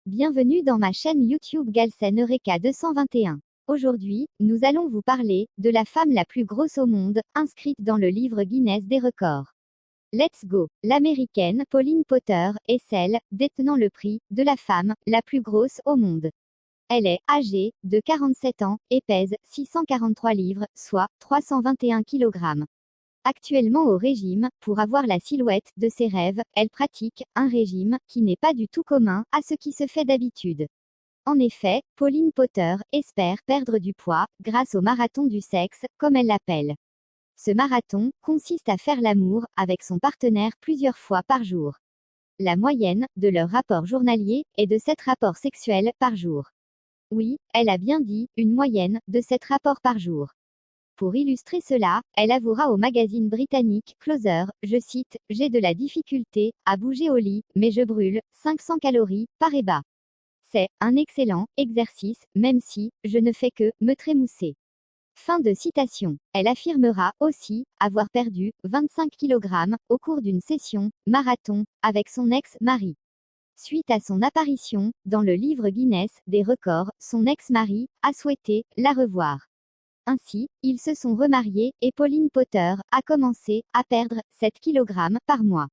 Bienvenue dans ma chaîne YouTube Galsen Eureka 221. Aujourd'hui, nous allons vous parler de la femme la plus grosse au monde, inscrite dans le livre Guinness des records. Let's go! L'américaine Pauline Potter est celle détenant le prix de la femme la plus grosse au monde. Elle est âgée de 47 ans et pèse 643 livres, soit 321 kg. Actuellement au régime, pour avoir la silhouette de ses rêves, elle pratique un régime qui n'est pas du tout commun à ce qui se fait d'habitude. En effet, Pauline Potter espère perdre du poids grâce au marathon du sexe, comme elle l'appelle. Ce marathon consiste à faire l'amour avec son partenaire plusieurs fois par jour. La moyenne de leur rapport journalier est de 7 rapports sexuels par jour. Oui, elle a bien dit, une moyenne de 7 rapports par jour. Pour illustrer cela, elle avouera au magazine britannique Closer, je cite, « J'ai de la difficulté à bouger au lit, mais je brûle 500 calories par et bas. C'est un excellent exercice, même si je ne fais que me trémousser. » Fin de citation. Elle affirmera aussi avoir perdu 25 kg au cours d'une session marathon avec son ex-mari. Suite à son apparition dans le livre Guinness des records, son ex-mari a souhaité la revoir. Ainsi, ils se sont remariés et Pauline Potter a commencé à perdre 7 kg par mois.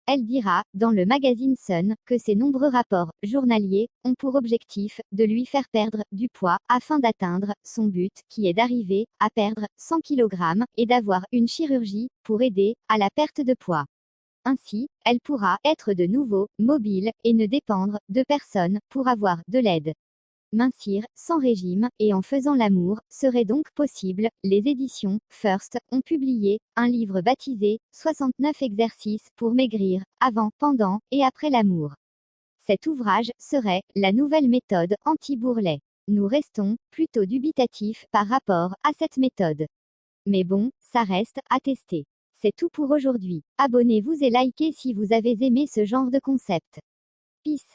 Elle dira, dans le magazine Sun, que ses nombreux rapports journaliers ont pour objectif de lui faire perdre du poids afin d'atteindre son but, qui est d'arriver à perdre 100 kg et d'avoir une chirurgie pour aider à la perte de poids. Ainsi, elle pourra être de nouveau mobile et ne dépendre de personne pour avoir de l'aide. Mincir, sans régime, et en faisant l'amour, serait donc possible. Les éditions First ont publié un livre baptisé 69 exercices pour maigrir, avant, pendant et après l'amour. Cet ouvrage serait la nouvelle méthode anti-bourrelet. Nous restons plutôt dubitatifs par rapport à cette méthode. Mais bon, ça reste à tester. C'est tout pour aujourd'hui. Abonnez-vous et likez si vous avez aimé ce genre de concept. Peace.